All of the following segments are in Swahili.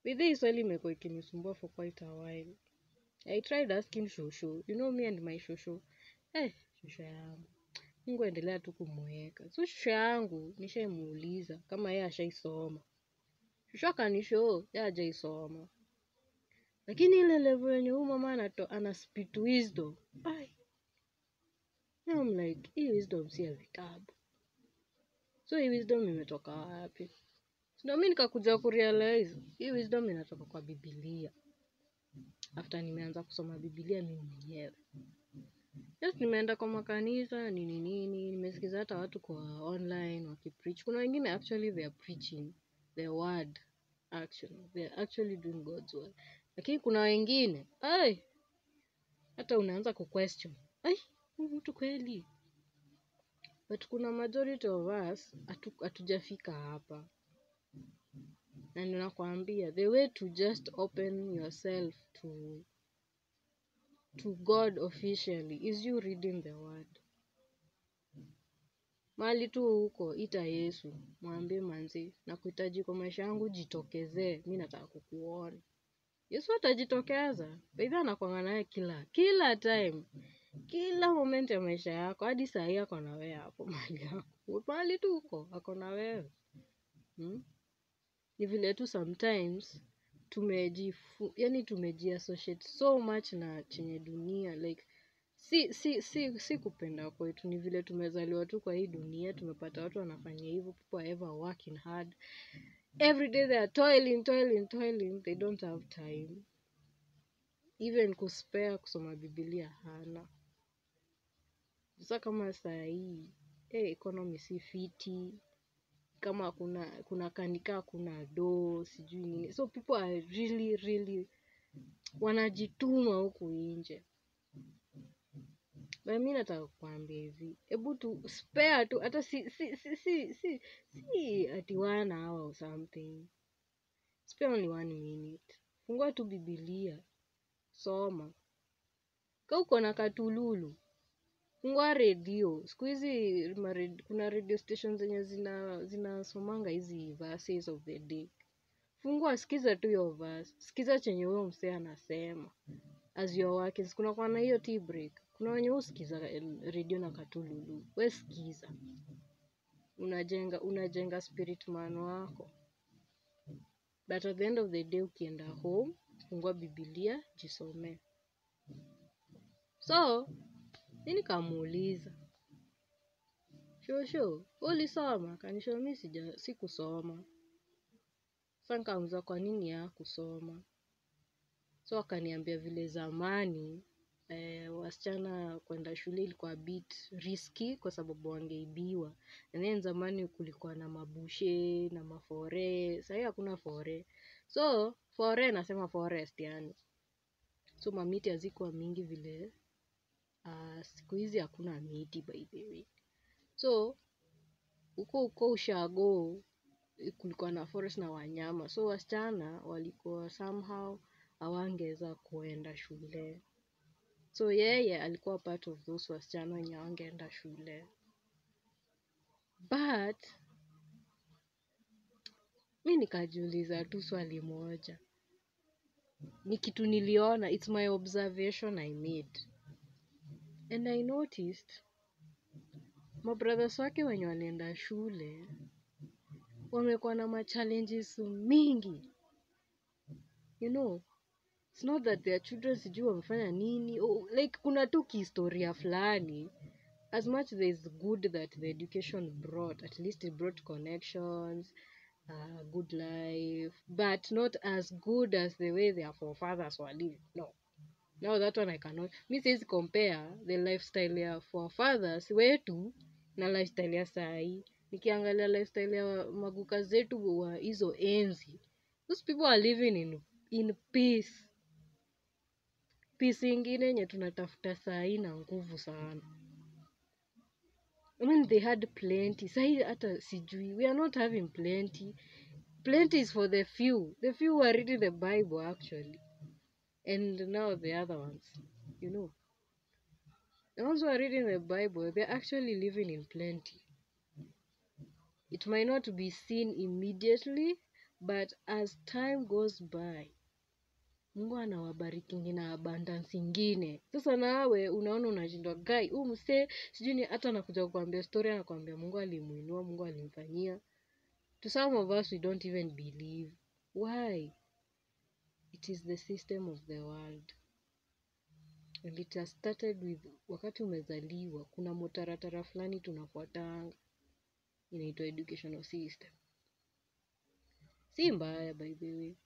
With this swali imekuwa ikinisumbua for quite a while. I tried asking Shosho. You know me and my Shosho. Shosho yangu. Mungu endelea tu kumweka. So shosho yangu nishaimuuliza kama yeye ashaisoma. Shosho akanishow yeye hajaisoma. Lakini ile level yenye huyu mama ana spit wisdom. Now I'm like, hii wisdom si ya vitabu. So hii wisdom imetoka wapi? Ndio mimi nikakuja kurealize hii wisdom inatoka kwa Biblia. After nimeanza kusoma Biblia mimi mwenyewe. Yes, nimeenda kwa makanisa nini, nimesikiza hata watu kwa online wakipreach. Kuna wengine actually they are preaching the word actually. They are actually doing God's word. Lakini kuna wengine, hata unaanza kuquestion. Mtu kweli. But kuna majority of us hatujafika hapa. Na ninakwambia the way to just open yourself to God officially is you reading the word. Mahali tu huko ita Yesu, mwambie manzi nakuhitaji kwa maisha yangu, jitokezee, mimi nataka kukuona. Yesu atajitokeza. Baidha anakuanga naye kila time. Kila moment ya maisha yako, hadi saa hii ako na wewe hapo mahali yako. Mahali tu huko ako na wewe. Ni vile tu sometimes tumejiassociate so much na chenye dunia, like si kupenda kwetu, ni vile tumezaliwa tu kwa hii dunia, tumepata watu wanafanya hivyo, people are ever working hard every day, they are toiling, they don't have time even kuspare kusoma Biblia hana. Sasa kama saa hii economy si fiti, kama kuna kanika kuna do sijui nini, so people are really wanajituma huku nje. Na mimi nataka kukwambia hivi, hebu tu spare tu hata si ati 1 hour or something, spare only 1 minute, fungua tu Biblia, soma. Kama uko na katululu, fungua radio. Siku hizi kuna radio stations zenye zinasomanga hizi verses of the day. Fungua, sikiza tu hiyo verse, sikiza chenye huyo msee anasema as you're working. Kuna kwa na hiyo tea break, kuna wenye usikiza radio na katululu. Wewe sikiza, unajenga spirit man wako. But at the end of the day ukienda home, fungua Biblia, jisome. So nini kamuuliza Shosho, ulisoma? Kanisho mimi sikusoma. Sasa nikamuuliza kwa nini ya kusoma. So akaniambia vile zamani wasichana kwenda shule ilikuwa a bit risky kwa sababu wangeibiwa. And then zamani kulikuwa na mabushe na mafore. Sasa hakuna fore. So fore nasema forest yani. So mamiti hazikuwa mingi vile. Siku hizi hakuna miti by the way. So uko ushago kulikuwa na forest na wanyama. So wasichana walikuwa somehow hawangeweza kuenda shule. So yeye alikuwa part of those wasichana wenye hawangeenda shule. But mimi nikajiuliza tu swali moja. Ni kitu niliona, it's my observation I made. And I noticed mabrothers wake wenye walienda shule wamekuwa na challenges mingi. You know, it's not that their children sijui wamefanya nini. Like kuna tu kihistoria fulani. As much there is good that the education brought, at least it brought connections, good life, but not as good as the way their forefathers were living. No. Now that one I cannot. Me says compare the lifestyle ya forefathers wetu na lifestyle ya sai. Nikiangalia lifestyle ya maguka zetu wa hizo enzi. Those people are living in peace. Peace ingine nye tunatafuta sai na nguvu sana. I mean they had plenty. Sai hata sijui. We are not having plenty. Plenty is for the few. The few who are reading the Bible actually. And now the other ones, you know. The ones who are reading the Bible, they're actually living in plenty. It might not be seen immediately, But as time goes by, Mungu anawabariki na abundance ingine. Sasa nawe unaona unashindwa guy, msee sijui ni hata nakuja kukuambia story, anakuambia Mungu alimuinua, Mungu alimfanyia. To some of us we don't even believe. Why? It is the system of the world. And it has started with wakati umezaliwa, kuna mutaratara fulani tunafuatanga. Inaitwa educational system. Si mbaya by the way.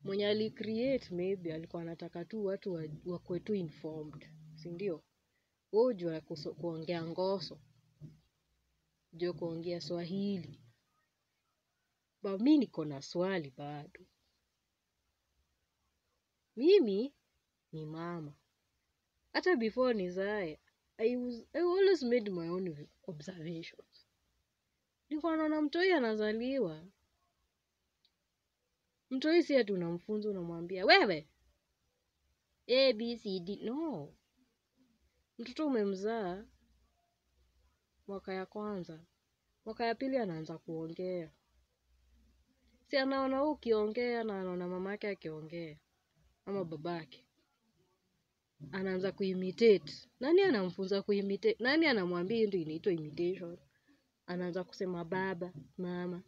Mwenye alicreate maybe alikuwa anataka tu watu wakuwe tu informed. Si ndio? Wewe ujue kuongea Ngoso. Ujue kuongea Swahili. But mimi niko na swali bado. Mimi ni mama. Hata before nizae, I always made my own observations. Nilikuwa naona mtoi anazaliwa. Mtoi si ati unamfunza unamwambia, wewe, A, B, C, D. No. Mtoto umemzaa mwaka ya kwanza. Mwaka ya pili anaanza kuongea. Si anaona wewe ukiongea na anaona mamake akiongea. Ama babake. Anaanza kuimitate. Nani anamfunza kuimitate? Nani anamwambia hiyo ndio inaitwa imitation? Anaanza kusema baba, mama.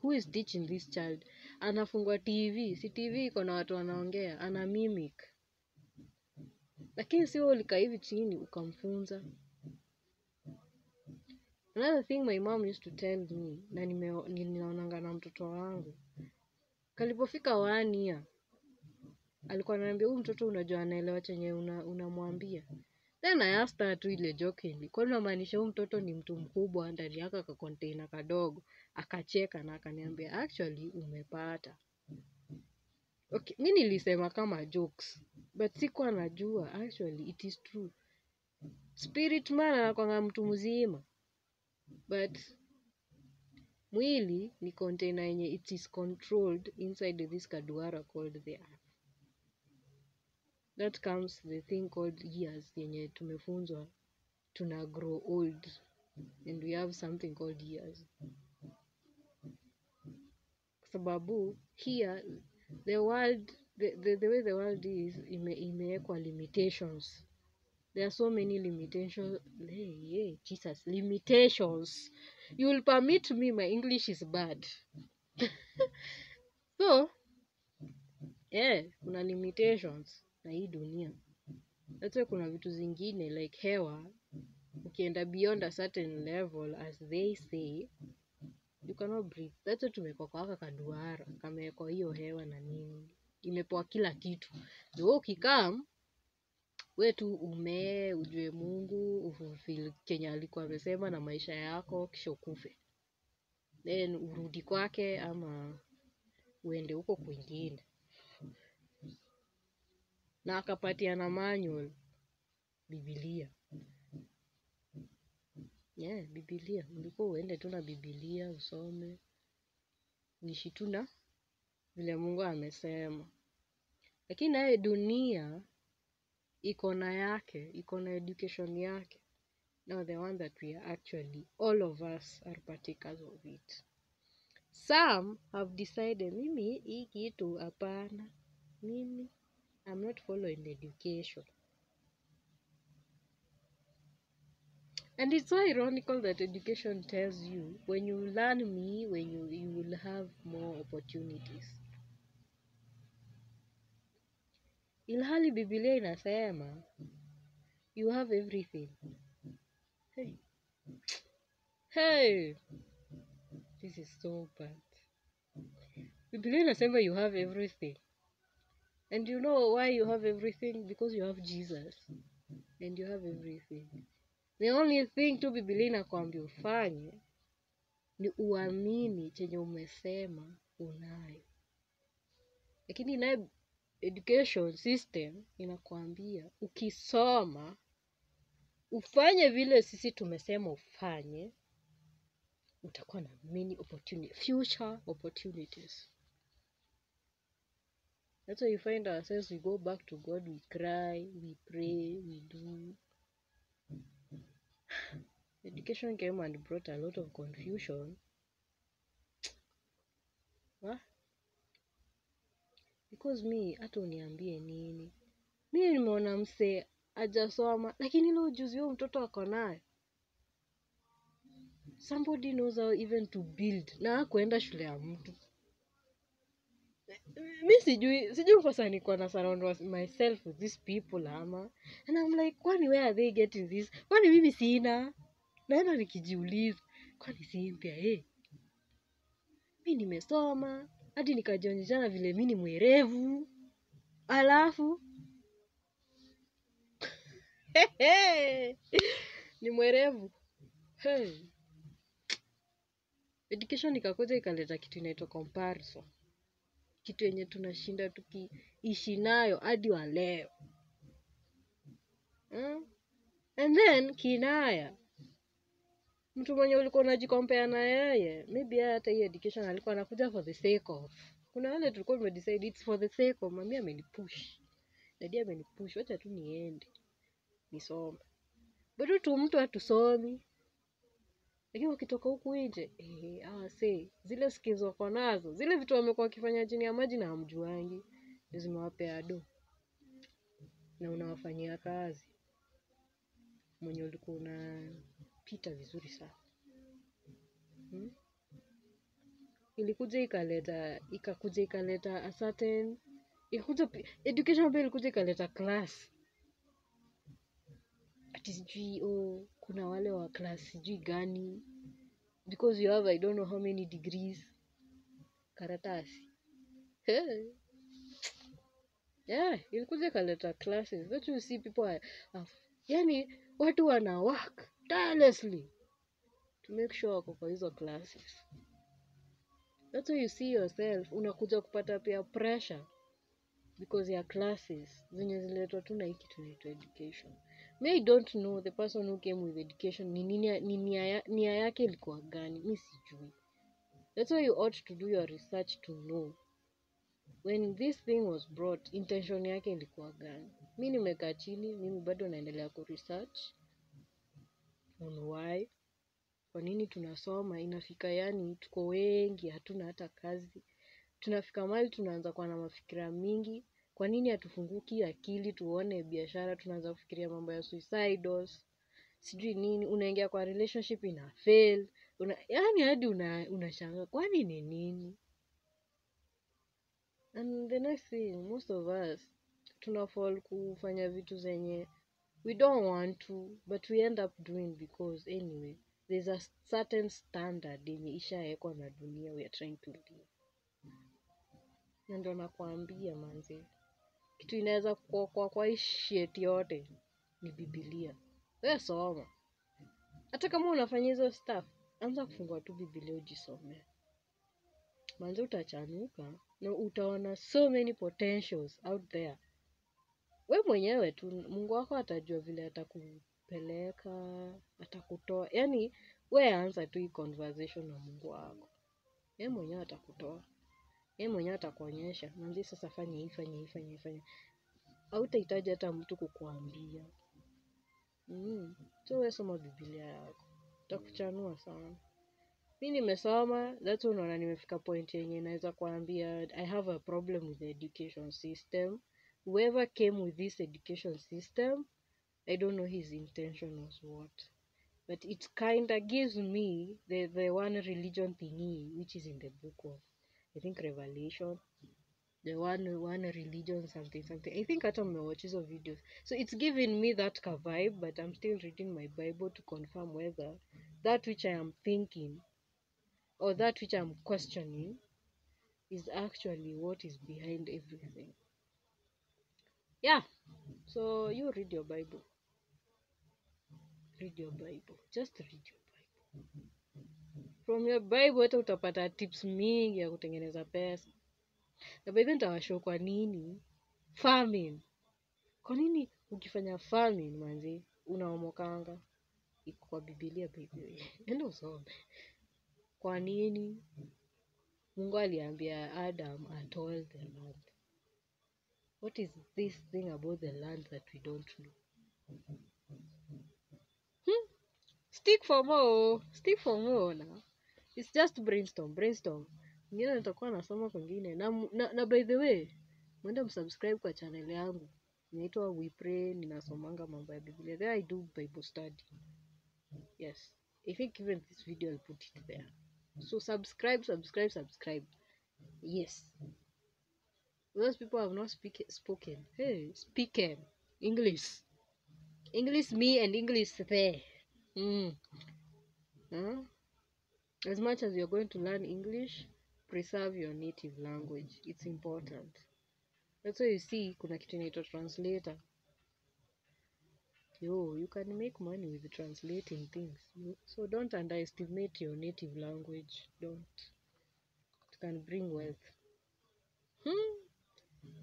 Who is teaching this child? Anafungwa TV. Si TV iko na watu wanaongea. Ana mimic. Lakini sio ulikaa hivi chini ukamfunza. Another thing my mom used to tell me, na ninaonanga na mtoto wangu. Kalipofika 1 year, alikuwa ananiambia huyu mtoto unajua anaelewa chenye unamwambia. Then I asked her tu ile jokingly, kwani unamaanisha huyu mtoto ni mtu mkubwa ndani yake ka container kadogo? Akacheka na akaniambia actually umepata. Okay, mimi nilisema kama jokes, but sikuwa najua actually it is true. Spirit man anakuwa mtu mzima. But mwili ni container yenye it is controlled inside this kaduara called the earth. That comes the thing called years yenye tumefunzwa tuna grow old and we have something called years. Sababu here the world the way the world is imewekwa limitations. There are so many limitations. Hey, Jesus, limitations. You will permit me, my English is bad. So, kuna limitations na hii dunia. That's why kuna vitu zingine like hewa. Ukienda beyond a certain level, as they say, you cannot breathe. That's why tumekuwa kwa haka kaduara. Kamewekwa hiyo hewa na nini. Imepewa kila kitu. So, ukikam, we tu ujue Mungu, ufulfill Kenya alikuwa amesema na maisha yako kisha ukufe. Then urudi kwake ama uende huko kwingine. Na akapatia na manual, Biblia. Biblia. Ulikuwa uende tu na Biblia, usome. Uishi tu na vile Mungu amesema. Lakini nayo dunia iko na yake, iko na education yake. Now the one that we are actually, all of us are partakers of it. Some have decided, mimi hii kitu hapana. Mimi, I'm not following education. And it's so ironical that education tells you, when you learn me, when you will have more opportunities. Ilhali Biblia inasema, you have everything. Hey, this is so bad. Biblia inasema you have everything. And you know why you have everything? Because you have Jesus. And you have everything. The only thing tu Biblia inakwambia ufanye ni uamini chenye umesema unayo. Lakini na education system inakwambia ukisoma ufanye vile sisi tumesema ufanye, utakuwa na many future opportunities. That's why you find ourselves, we go back to God, we cry, we pray, we do. Education came and brought a lot of confusion Because mi hata uniambie nini, mi nimeona msee hajasoma lakini ile ujuzi huo mtoto ako nayo. Somebody knows how even to build na hakuenda shule ya mtu. Mi sijui kwa sasa niko na surround myself with these people ama. And I'm like, kwani where are they getting this? Kwani mimi sina? Naenda nikijiuliza, kwani si mpya mi nimesoma hadi nikajionyeshana vile mi ni mwerevu. Alafu ni mwerevu. Education ikakuja ikaleta kitu inaitwa comparison. Kitu yenye tunashinda tukiishi nayo hadi wa leo. And then kinaya, mtu mwenye ulikuwa unajikompare na yeye, maybe hata hii education alikuwa anakuja for the sake of. Kuna wale tulikuwa tumedecide it's for the sake of, mami amenipush. Daddy amenipush, wacha tu niende nisome. Bado tu mtu hatusomi. Lakini wakitoka huku nje, zile skills wako nazo, zile vitu wamekuwa wakifanya chini ya maji na hamjuangi, zimewapea do. Na unawafanyia kazi. Mwenye ulikuwa unapita vizuri sana. Ikakuja ikaleta a certain, education pia ilikuja ikaleta class. Ati sijui kuna wale wa class sijui gani, because you have I don't know how many degrees. Karatasi. Ilikuja ikaleta classes. But you see people yani watu wana work tirelessly to make sure wako kwa hizo classes. That's why you see yourself unakuja kupata pia pressure because ya classes zenye ziletwa tu na hiki tunaitwa education. I don't know the person who came with education nia yake ilikuwa gani, mi sijui. That's why you ought to do your research to know when this thing was brought, intention yake ilikuwa gani. Mi nimekaa chini, mimi bado naendelea kuresearch on why, kwa nini tunasoma, inafika yani tuko wengi, hatuna hata kazi. Tunafika mahali tunaanza kuwa na mafikira mingi, kwa nini hatufunguki akili tuone biashara, tunaanza kufikiria mambo ya suicides, sijui nini, unaingia kwa relationship ina fail, yani hadi unashangaa kwani ni nini? And the next thing, most of us tunafall kufanya vitu zenye we don't want to, but we end up doing because anyway there's a certain standard yenye ishaekwa na dunia we are trying to live. Na ndio nakwambia manze, kitu inaweza kwa hii shit yote ni Biblia. Wewe soma. Hata kama unafanya hizo stuff, anza kufungua tu Biblia ujisome. Manze utachanuka na utaona so many potentials out there. We mwenyewe tu, Mungu wako atajua vile atakupeleka, atakutoa. Yani we anza tu hii conversation na Mungu wako. Yeye mwenyewe atakutoa. Yeye mwenyewe atakuonyesha, manze sasa fanya hii. Hautahitaji hata mtu kukuambia. So we soma Biblia yako. Utakuchanua sana. Mimi nimesoma, that's unaona nimefika point yenye naweza kuambia I have a problem with the education system. Whoever came with this education system, I don't know his intention was what. But it kinda gives me the one religion thingy which is in the book of, I think, Revelation. The one religion something. I think hata mmewatch hizo videos. So it's giving me that vibe, but I'm still reading my Bible to confirm whether that which I am thinking or that which I'm questioning is actually what is behind everything. Yeah. So you read your Bible. Read your Bible. Just read your Bible. From your Bible hata utapata tips mingi ya kutengeneza pesa. Na by then nitawashow kwa nini farming. Kwa nini ukifanya farming manzi unaomokanga? Iko kwa Biblia baby. Enda usome. Kwa nini Mungu aliambia Adam atoil the land? What is this thing about the land that we don't know? Stick for more now. It's just brainstorm. Ingine nitakuwa nasoma kwingine. Na by the way, mwende msubscribe kwa channel yangu. Inaitwa We Pray, ninasomanga mambo ya Biblia. There I do Bible study. Yes. I think even this video I'll put it there. So subscribe. Yes. Those people have not spoken. Hey, speaking English. English me and English there. As much as you're going to learn English, preserve your native language. It's important. That's why you see kuna kitu inaitwa translator. You can make money with translating things. So don't underestimate your native language. Don't. It can bring wealth.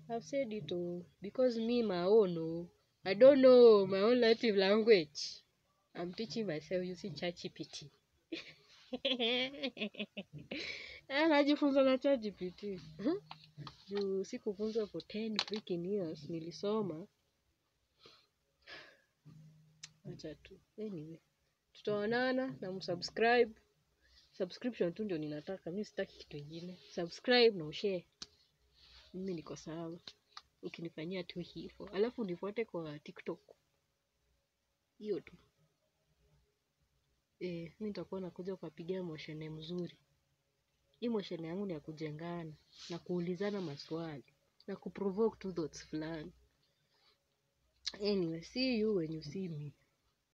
I've said it all. Because me, my own, I don't know my own native language. I'm teaching myself using ChatGPT. Najifunza na ChatGPT. Juu sikufunzwa for 10 freaking years. Nilisoma. Acha tu. Anyway. Tutaonana na msubscribe. Subscription tu ndio ninataka. Mimi sitaki kitu kingine. Subscribe na ushare. Mimi niko sawa. Ukinifanyia tu hivyo. Alafu nifuate kwa TikTok. Hiyo tu. Mimi nitakuwa nakuja kuwapigia moshene mzuri. Hii moshene yangu ni ya kujengana na kuulizana maswali na kuprovoke two thoughts fulani. Anyway, see you when you see me.